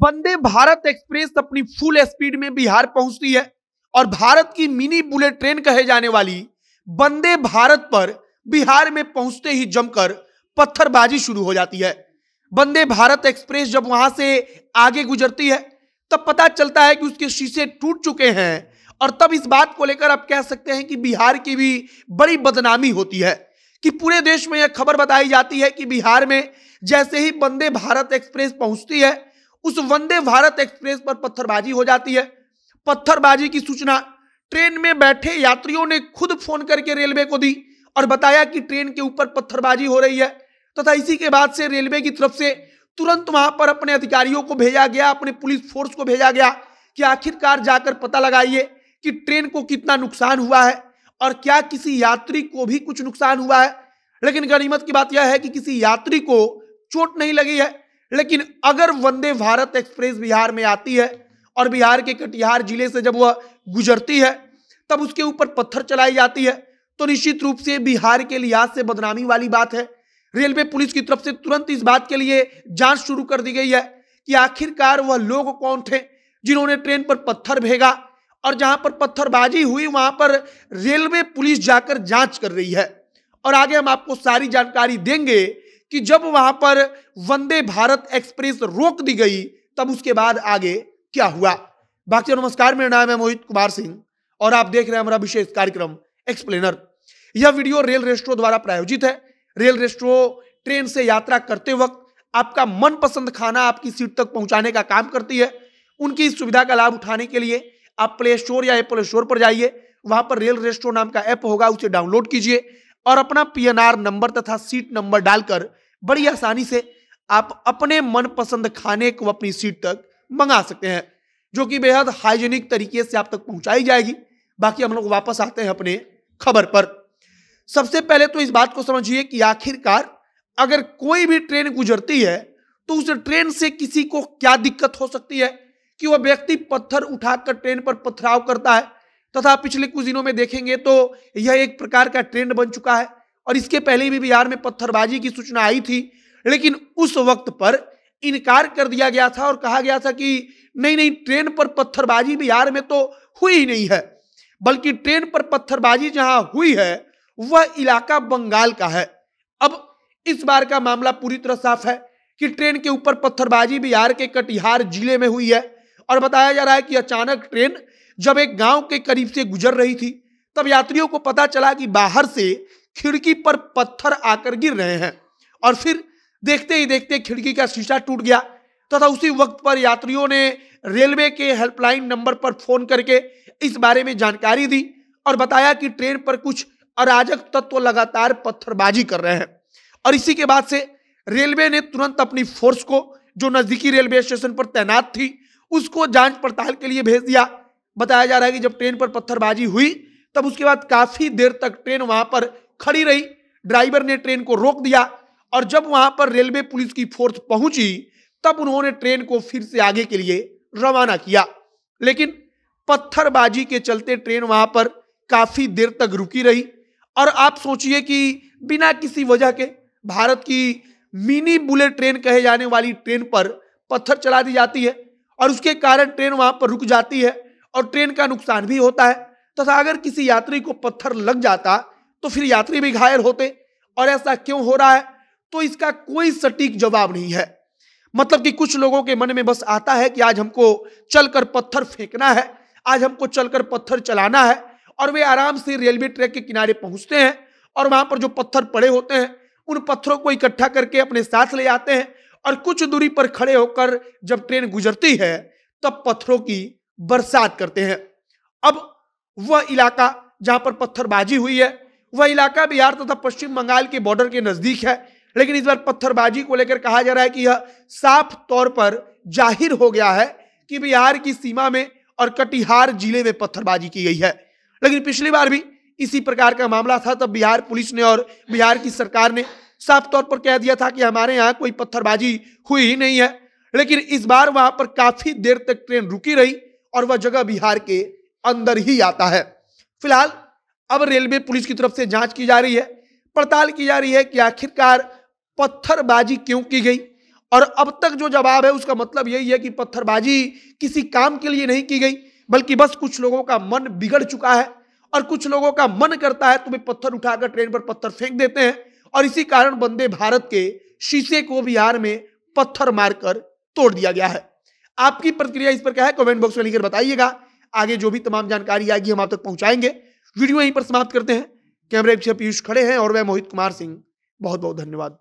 Vande Bharat express अपनी full speed में बिहार पहुंचती है और भारत की मिनी बुलेट ट्रेन कहे जाने वाली वंदे भारत पर बिहार में पहुंचते ही जमकर पत्थरबाजी शुरू हो जाती है। वंदे भारत एक्सप्रेस जब वहां से आगे गुजरती है तब पता चलता है कि उसके शीशे टूट चुके हैं और तब इस बात को लेकर आप कह सकते हैं कि बिहार की भी बड़ी बदनामी होती है कि पूरे देश में यह खबर बताई जाती है कि बिहार में जैसे ही वंदे भारत एक्सप्रेस पहुंचती है उस वंदे भारत एक्सप्रेस पर पत्थरबाजी हो जाती है। पत्थरबाजी की सूचना ट्रेन में बैठे यात्रियों ने खुद फोन करके रेलवे को दी और बताया कि ट्रेन के ऊपर पत्थरबाजी हो रही है तथा इसी के बाद से रेलवे की तरफ से तुरंत वहां पर अपने अधिकारियों को भेजा गया, अपने पुलिस फोर्स को भेजा गया कि आखिरकार जाकर पता लगाइए कि ट्रेन को कितना नुकसान हुआ है और क्या किसी यात्री को भी कुछ नुकसान हुआ है। लेकिन गनीमत की बात यह है कि किसी यात्री को चोट नहीं लगी है। लेकिन अगर वंदे भारत एक्सप्रेस बिहार में आती है और बिहार के कटिहार जिले से जब वह गुजरती है तब उसके ऊपर पत्थर चलाई जाती है तो निश्चित रूप से बिहार के लिहाज से बदनामी वाली बात है। रेलवे पुलिस की तरफ से तुरंत इस बात के लिए जांच शुरू कर दी गई है कि आखिरकार वह लोग कौन थे जिन्होंने ट्रेन पर पत्थर भेजा और जहां पर पत्थरबाजी हुई वहां पर रेलवे पुलिस जाकर जांच कर रही है। और आगे हम आपको सारी जानकारी देंगे कि जब वहां पर वंदे भारत एक्सप्रेस रोक दी गई तब उसके बाद आगे क्या हुआ। बाकी नमस्कार, मेरा नाम है मोहित कुमार सिंह और आप देख रहे हैं हमारा विशेष कार्यक्रम एक्सप्लेनर। यह वीडियो रेल रेस्ट्रो द्वारा प्रायोजित है। रेल रेस्ट्रो ट्रेन से यात्रा करते वक्त आपका मनपसंद खाना आपकी सीट तक पहुंचाने का काम करती है। उनकी इस सुविधा का लाभ उठाने के लिए आप प्ले स्टोर या एप्पल स्टोर पर जाइए, वहां पर रेल रेस्ट्रो नाम का ऐप होगा, उसे डाउनलोड कीजिए और अपना पीएनआर नंबर तथा सीट नंबर डालकर बड़ी आसानी से आप अपने मनपसंद खाने को अपनी सीट तक मंगा सकते हैं, जो कि बेहद हाइजीनिक तरीके से आप तक पहुंचाई जाएगी। बाकी हम लोग वापस आते हैं अपने खबर पर। सबसे पहले तो इस बात को समझिए कि आखिरकार अगर कोई भी ट्रेन गुजरती है तो उस ट्रेन से किसी को क्या दिक्कत हो सकती है कि वह व्यक्ति पत्थर उठाकर ट्रेन पर पथराव करता है। तथा पिछले कुछ दिनों में देखेंगे तो यह एक प्रकार का ट्रेंड बन चुका है और इसके पहले भी बिहार में पत्थरबाजी की सूचना आई थी, लेकिन उस वक्त पर इनकार कर दिया गया था और कहा गया था कि नहीं, ट्रेन पर पत्थरबाजी बिहार में तो हुई ही नहीं है, बल्कि ट्रेन पर पत्थरबाजी जहां हुई है वह इलाका बंगाल का है। अब इस बार का मामला पूरी तरह साफ है कि ट्रेन के ऊपर पत्थरबाजी बिहार के कटिहार जिले में हुई है और बताया जा रहा है कि अचानक ट्रेन जब एक गांव के करीब से गुजर रही थी तब यात्रियों को पता चला कि बाहर से खिड़की पर पत्थर आकर गिर रहे हैं और फिर देखते ही देखते खिड़की का शीशा टूट गया तथा उसी वक्त पर यात्रियों ने रेलवे के हेल्पलाइन नंबर पर फोन करके इस बारे में जानकारी दी और बताया कि ट्रेन पर कुछ अराजक तत्व लगातार पत्थरबाजी कर रहे हैं। और इसी के बाद से रेलवे ने तुरंत अपनी फोर्स को जो नजदीकी रेलवे स्टेशन पर तैनात थी उसको जांच पड़ताल के लिए भेज दिया। बताया जा रहा है कि जब ट्रेन पर पत्थरबाजी हुई तब उसके बाद काफी देर तक ट्रेन वहां पर खड़ी रही। ड्राइवर ने ट्रेन को रोक दिया और जब वहां पर रेलवे पुलिस की फोर्स पहुंची तब उन्होंने ट्रेन को फिर से आगे के लिए रवाना किया। लेकिन पत्थरबाजी के चलते ट्रेन वहां पर काफी देर तक रुकी रही और आप सोचिए कि बिना किसी वजह के भारत की मिनी बुलेट ट्रेन कहे जाने वाली ट्रेन पर पत्थर चला दी जाती है और उसके कारण ट्रेन वहां पर रुक जाती है और ट्रेन का नुकसान भी होता है तथा अगर किसी यात्री को पत्थर लग जाता तो फिर यात्री भी घायल होते। और ऐसा क्यों हो रहा है तो इसका कोई सटीक जवाब नहीं है। मतलब कि कुछ लोगों के मन में बस आता है कि आज हमको चलकर पत्थर फेंकना है, आज हमको चलकर पत्थर चलाना है और वे आराम से रेलवे ट्रैक के किनारे पहुंचते हैं और वहां पर जो पत्थर पड़े होते हैं उन पत्थरों को इकट्ठा करके अपने साथ ले आते हैं और कुछ दूरी पर खड़े होकर जब ट्रेन गुजरती है तब पत्थरों की बरसात करते हैं। अब वह इलाका जहां पर पत्थरबाजी हुई है वह इलाका बिहार तथा पश्चिम बंगाल के बॉर्डर के नजदीक है, लेकिन इस बार पत्थरबाजी को लेकर कहा जा रहा है कि यह साफ तौर पर जाहिर हो गया है कि बिहार की सीमा में और कटिहार जिले में पत्थरबाजी की गई है। लेकिन पिछली बार भी इसी प्रकार का मामला था, तब बिहार पुलिस ने और बिहार की सरकार ने साफ तौर पर कह दिया था कि हमारे यहाँ कोई पत्थरबाजी हुई ही नहीं है। लेकिन इस बार वहां पर काफी देर तक ट्रेन रुकी रही और वह जगह बिहार के अंदर ही आता है। फिलहाल अब रेलवे पुलिस की तरफ से जांच की जा रही है, पड़ताल की जा रही है कि आखिरकार पत्थरबाजी क्यों की गई और अब तक जो जवाब है उसका मतलब यही है कि पत्थरबाजी किसी काम के लिए नहीं की गई, बल्कि बस कुछ लोगों का मन बिगड़ चुका है और कुछ लोगों का मन करता है तो वे पत्थर उठाकर ट्रेन पर पत्थर फेंक देते हैं, और इसी कारण वंदे भारत के शीशे को बिहार में पत्थर मारकर तोड़ दिया गया है। आपकी प्रतिक्रिया इस पर क्या है, कमेंट बॉक्स में लिखकर बताइएगा। आगे जो भी तमाम जानकारी आएगी हम आप तक पहुंचाएंगे। वीडियो यहीं पर समाप्त करते हैं। कैमरे पीछे पीयूष खड़े हैं और वह मोहित कुमार सिंह। बहुत बहुत धन्यवाद।